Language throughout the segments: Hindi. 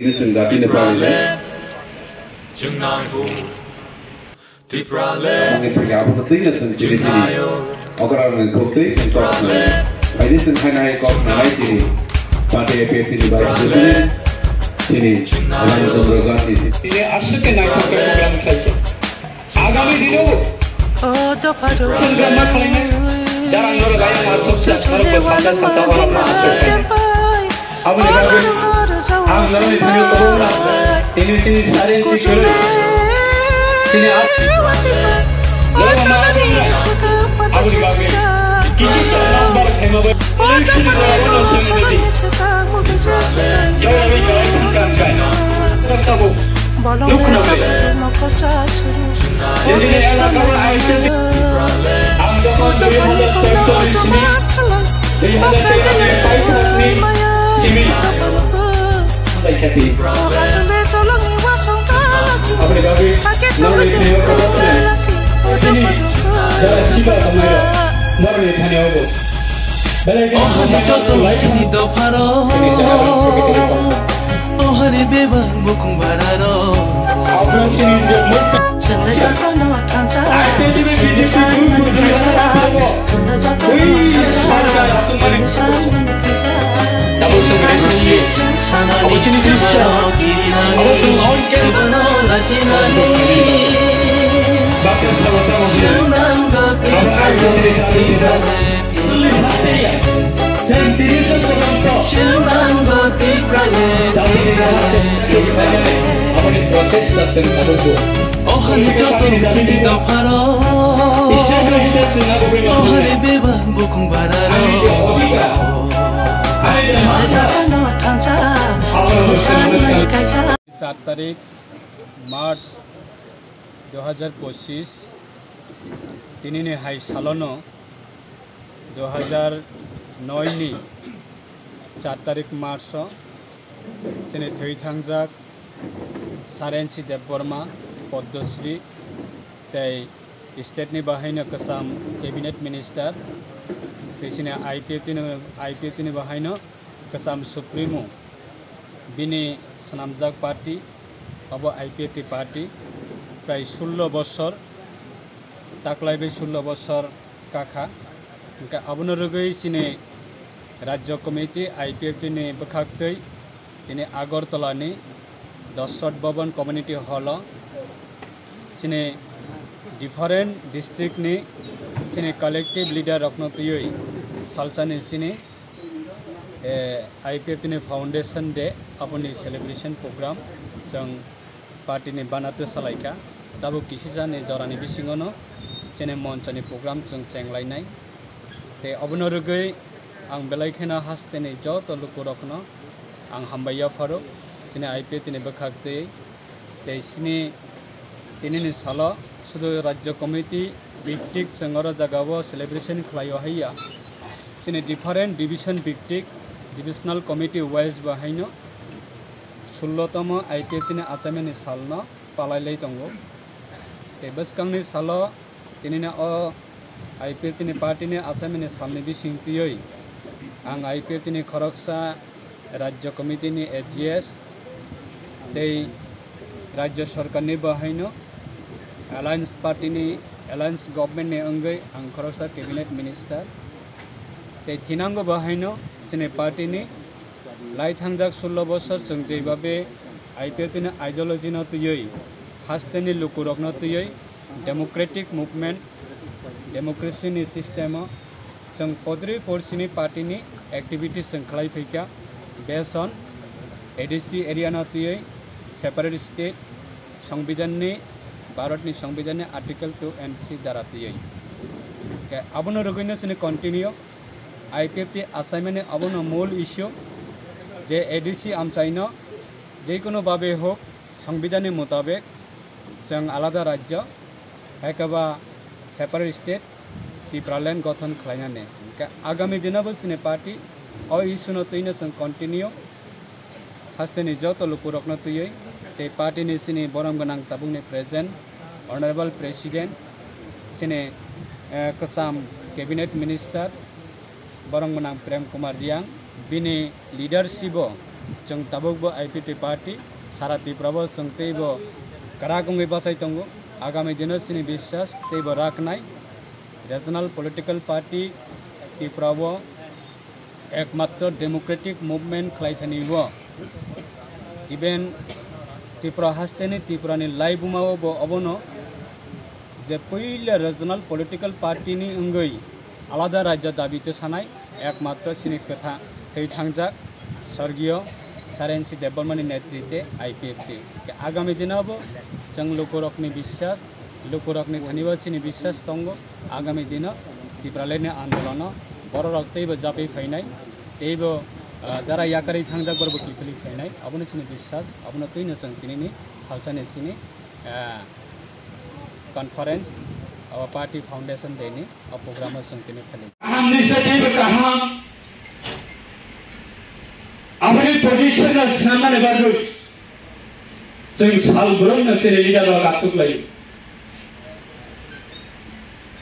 Innocent dati na pamilya. Ang ipagkabot na innocent sini-sini. Orang yang kopi sentok na. Ini senhai kok na sini. Partai PPT di bawah sini. Alam Chandra di sini. Ini asal naik ke program kita. Agami dino. Program makanya jarang orang lain masuk dan berpasangan satu orang masuk. Abu Dhabi, ang lalu video program ini sini sari ini sini sini Abu Dhabi किसी से नंबर हेमो इलेक्शन द्वारा नोटिस दी जो अभी काम करता वो दुख न ले ये इलाका में आईटी हम जब ये सेक्टर इसमें ये हालत में फाइट करनी सिमी देखती अपने गावी नौरे ने करते ini dari siapa semua नौरे थाने होगो ओहरे जतो चिनी दो फारो ओहरे बेबा मुकुङ बारारो चन्दा जतो न थांचा चन्दा शान न थांचा चन्दा जतो न थांचा चन्दा शान न थांचा सानानि सरो गिरिनानि सबनो लासिनानि जुनांगो ओहरे जतो चिनी दो फारो ओहरे बेबा मुकुङ बारारो 4 तारीख मार्च 2025 तिनी हाई सालोनो 2009 नि 4 तारीख मार्च सिने थै थांजाक सारेन्सी देवबर्मा पद्मश्री तै स्टेट नि बाहायनो कसाम कैबिनेट मिनिस्टर बिसिने आईपीएफ नि बाहायनो कसाम सुप्रीमो बिनि सनामजाक पार्टी अब आईपीएफ पार्टी प्राय 16 बছর ताकलाइबे 16 बছর काखा इनका अबनो रगै सिने राज्य कमिटी आईपीएफ नि बखाक्तै तिनि आगरतला नि दशरथ भवन कम्युनिटी हॉल सिने डिफरेंट डिस्ट्रिक्ट नि सिने कलेक्टिव लीडर रखनतयै सालसानि सिने आईपीएफ नि फाउंडेशन डे अपनी सेलिब्रेशन प्रोग्राम जों पार्टी नि बानाते सालायका दाबो किसी जाने जरानि बिसिङनो जेने मंचनि प्रोग्राम जों चेंगलायनाय ते अबनो रगै आं बेलायखेना हास्तेनि ज तलुकु रखनो आं हामबाया फारो सिने आईपीएफ नि बखाक्तै ते सिने तिनि सालो सुदु राज्य कमिटी बिक्टिक संगर जगावो सेलिब्रेशन खलायो हैया सिने डिफरेंट डिविजन बिक्टिक डिविजनल कमिटी वाइज बाहायनो 16तम आईपीएफ नि आसामनि सालनो पालायलै दंगो ते बसकांनि सालो तिनिना अ आईपीएफ नि पार्टी नि आसामनि सालनि बिसिंतियै आं आईपीएफ नि खरकसा राज्य कमिटी नि एजीएस ते राज्य सरकार नि बाहायनो अलायंस पार्टी नि अलायंस गवर्नमेंट नि अंगै आं खरकसा कैबिनेट मिनिस्टर ते थिनांगो बाहायनो सिने पार्टी नि लाई थांजाक 16 बছর जों जेबाबे आईपीएफ नि आइडियोलॉजी न तयै हास्तेनि लुकुरक न तयै डेमोक्रेटिक मूवमेंट डेमोक्रेसी नि सिस्टम जों पद्री फोर्सनि पार्टी नि एक्टिविटी जों खलाय फैका बेस्ड ऑन एडीसी एरिया न तयै सेपारेट स्टेट संविधान नि भारत नि संविधान नि आर्टिकल 2 and 3 द्वारा तयै के अबनो रगैनो सिने कंटिन्यू आईपीएफ ति असाइनमेंट अबनो मूल इश्यू जे एडीसी आमचाइनो जेकोनो भावे होक संविधान मुताबिक जों आलादा राज्य हेकाबा सेपारेट स्टेट त्रिपुरालैंड गठन खालायनानै आगामी दिनाबो सिने पार्टी अ इस्युनो तैनो जों कन्टिन्यू हास्तेनि ज तलुकुरकनो तयै ते पार्टी नि सिने बरम गोनां ताबुंनि प्रेजेंट ऑनरेबल प्रेसिडेंट सिने कसाम कैबिनेट मिनिस्टर बरम गोनां प्रेम कुमार रियांग बिनि लीडरशिप जों ताबुकबो आईपीटी पार्टी सारा त्रिपुराबो जों तैबो काराकुंगै बासाय दंगो आगामी दिनाव सिनि विश्वास तैबो राखनाय रीजनल पॉलिटिकल पार्टी त्रिपुराबो एकमात्र डेमोक्रेटिक मुवमेंट खालायथानिबो इवेन त्रिपुरा हास्तेनि त्रिपुरानि लाइबुमावबो अबनो जे पहले रीजनल पॉलिटिकल पार्टी नि अंगै आलादा राज्य दाबिते सानाय एकमात्र सिनि कथा थै थांजाक स्वर्गीय सारेनसी देबबर्मानि नेतृत्वे आईपीएफटी आगामी दिनावबो जों लोकरकनि विश्वास लोकरकनि धनिवासिनि विश्वास दंगो आगामी दिनाव त्रिपुरानि आंदोलन बर' रक्तैबो जाफै फैनाय तैबो जरा याकारि थांजाक बरबो किफिलि फैनाय अबनो सिनि विश्वास अबनो तैनो जों दिनैनि सालसानि सिनि कॉन्फ्रेंस और पार्टी फाउंडेशन देनी और प्रोग्राम संतनी फैली हम निश्चित कहा अपनी पोजीशन सामने बाजू जों साल ब्रह्म से लीडर गाचुक लायो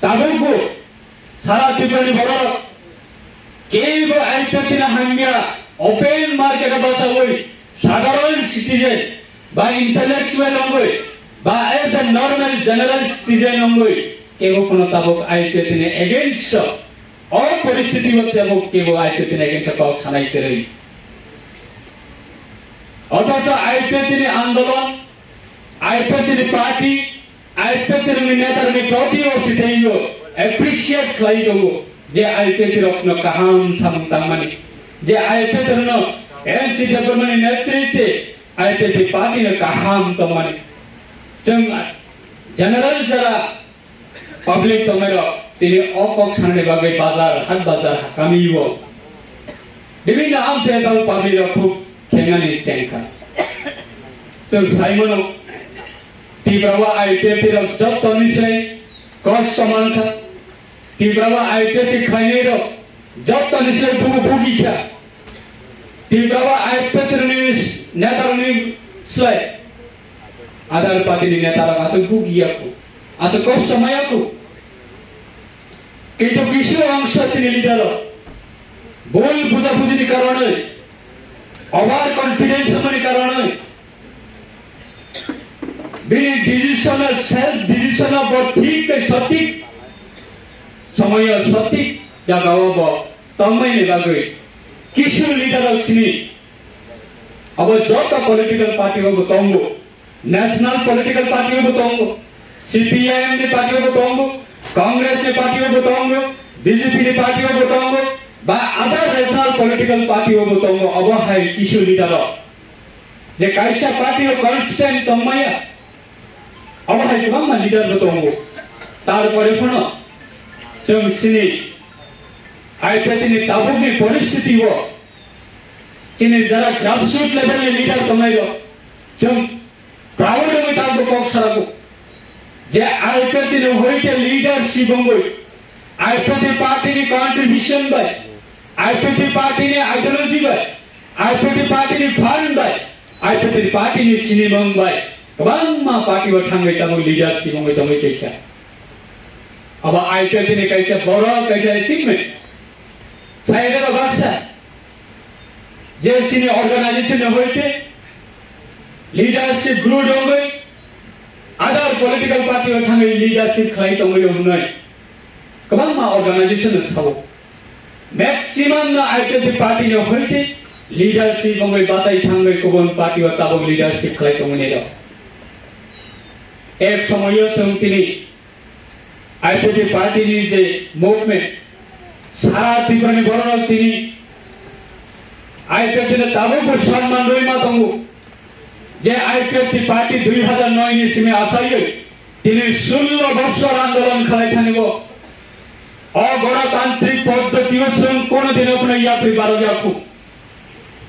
ताबुकबो सारा त्रिपुरानि बर' केबो आईपीएफटी हामिया ओपन मार्केट बसावै साधारण सिटीजन बा इंटेलेक्चुअल अंगै बा as a normal general citizen अंगै केबो कोनो ताबुक आईपीएफटी एगेंस्ट और परिस्थिति में ताबुक केबो आईपीएफटी एगेंस्ट पाक सानाय तेरै अथच आईपीएफटी आंदोलन आईपीएफटी पार्टी आईपीएफटी नेतारनि प्रतिबद्धतायो एप्रिशिएट खालामदों जे आईपीएफटी रत्न काहाम सामतांमानि जे आईपीएफटी नो एनसी देबबर्मानि नेतृत्वे आईपीएफटी पार्टी ने काहाम तमानि जों जनरल जरा पब्लिक तमेरो तिनि अकक सानने बागै बाजार हाट बाजार कामियो विभिन्न आमसे दाउ पब्लिक खूब खेंगानि चेंखा जों साइमनो त्रिपुरा आईपीएफटी रो जब तनिसै कष्ट मानखा त्रिपुरा आईपीएफटी खाइने रो जब तनिसै भुगिखा त्रिपुरा आईपीएफटी नेतारनि स्लाय आधार पार्टी नेतारा आसो भुगियाको आसो कष्ट मायाको केतो किसु अंश सिनि लिडार बोल बुझाबुझिनि कारणे ओभार कॉन्फिडेंस मनि कारणे बिनि डिसिजन सेल्फ डिसिजन अब ठीक सठिक समय सठिक जगाव तमैले बागै किसु लिडार सिनि अब जत पॉलिटिकल पार्टी हो तंगो नेशनल पॉलिटिकल पार्टी हो तंगो सीपीआईएम ने पार्टी हो तंगो कांग्रेस ने पार्टी हो तंगो बीजेपी ने पार्टी हो तंगो बा अदर नेशनल पॉलिटिकल पार्टी हो तंगो अब हाय किसु लिडार जे काइसा पार्टी हो कांस्टेंट तमया अब हाय गोबां लिडार तंगो तारपरे फनो जों सिनि आईपीएफटी ताबुकनि परिस्थिति हो सिनि जरा ग्रासरूट लेवल नि लिडार तमायो जों प्राउड में ताबुक कक साराको जे आईपीएफटी ने होइते लीडरशिप होय आईपीएफटी पार्टी नि कंट्रीब्यूशन बाय आईपीएफटी पार्टी नि आइडियोलॉजी बाय आईपीएफटी पार्टी नि फंड बाय आईपीएफटी पार्टी नि सिनेमंग बाय गोबां मा पार्टी व थांगै ताबु लीडरशिप होय तमै केखा अब आईपीएफटी नि कैसे बरो कैसे अचीवमेंट साइडर बाक्सा जे सिनि ऑर्गेनाइजेशन होइते लीडरशिप ग्रुप होय अदर पॉलिटिकल पार्टी व थांगै लीडरशिप खाइ तमै होनाय गोबां मा ऑर्गेनाइजेशन सावो मैक्सिमम ना आईपीएफटी पार्टी ने होइते लीडरशिप होय बाताय थांगै गुबुन पार्टी व ताबो लीडरशिप खाइ तमै ने एक समय संतिनि आईपीएफटी पार्टी नि जे मूवमेंट सारा त्रिपुरानि बर'नाव तिनि आईपीएफटी ने ताबुकबो सम्मान रैमा दंगो जे आईपीएफटी पार्टी 2009 नि सिमे आसायै तिनि 16 बछर आंदोलन खालायथानिबो अगणतान्त्रिक पद्धतियो जों कोनो दिन अपना यात्री बारो जाखु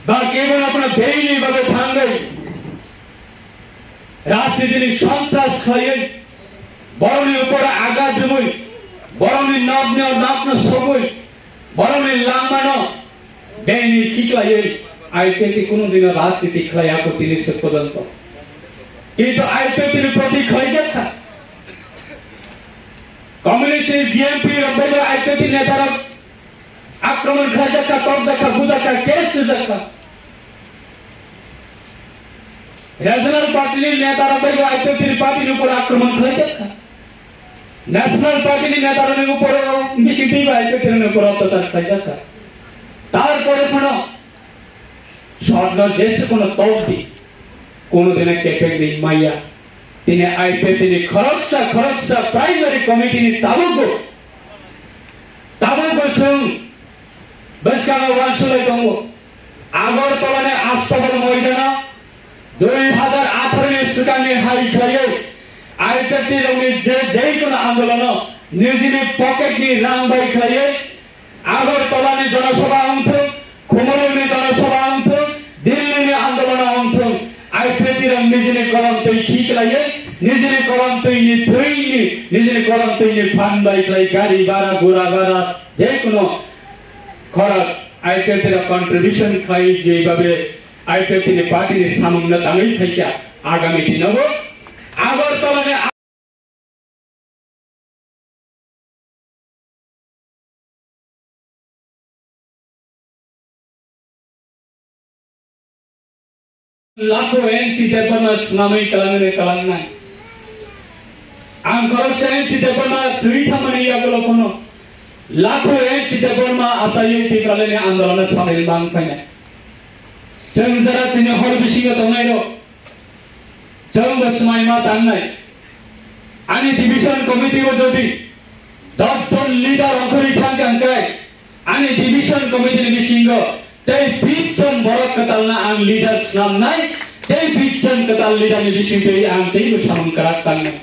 बा केवल अपना बेइनि बागे थांगै राजनीतिनि सन्तास खायै बर'नि ऊपर आघात जमै बर'नि नाप्न सबै बर'नि लामानो बेइनि खिक्लायै आईपीएफटी कोनो दिन राजनीति खायाको तिनिसो पर्यन्त किन्तु आईपीएफटी प्रति खैजा कम्युनिस्ट जीएमपी रबेलो आईपीएफटी नेतारा आक्रमण खाजा का तब का बुझा का केस जका রেশনাল পার্টির নেতারা বাইরে আইপিএফটির পার্টির উপর আক্রমণ খাইছে ন্যাশনাল পার্টির নেতাদের উপর মিশিটি আইপিএফটির উপর অত্যাচার খাইছে তারপরে কোনো স্বর্ণ দেশে কোনো তৌফি কোনোদিনে কেপেক দিন মাইয়া তিনি আইপিএফটি খরচা প্রাইমারি কমিটি তাবুক সং বেসকানো ওয়ানসুলাই দङ আগরতলানে আস্তবল ময়দান 2018 सिगांनि हारिखायै आईपीएफटी रंनि जे कोनो आन्दोलन निजिनि पकेटनि रां बायखायै আগরতলাनि जनसभा अंथों खुमलुनि जनसभा अंथों दिल्लीनि आन्दोलन अंथों आईपीएफटी रं निजिनि कलमतै खिखलायै निजिनि कलमतैनि थैनि निजिनि कलमतैनि फान बायख्लाय गाड़ी भाड़ा घोड़ा भाड़ा जे कोनो खरच आईपीएफटी रा कन्ट्रिब्यूशन खाय जेबाबे आईपीएफटी पार्टी सामने दाङै थाइका आगामी दिनाव আগরতলানে लाखों एनसी देपरमा नामै कलांनाय आं खरच एनसी देपरमा दुई थामनि यागलफोनो लाखों एनसी देपरमा आसायै तिब्रालनि आन्दोलन सामेल बांफायनाय जों जरा दिनै हर बिसिङाव दंनाय र' जों बसमाय मा दाननाय आंनि डिभिजन कमिटियाव जुदि 10 जन लिडार अंखरि थांगांखाय आंनि डिभिजन कमिटिनि बिसिङाव तै 20 जन बरक कतालना आं लिडार नामनाय तै 20 जन कताल लिडारनि बिसिङै आं तै सामन करा तांनाय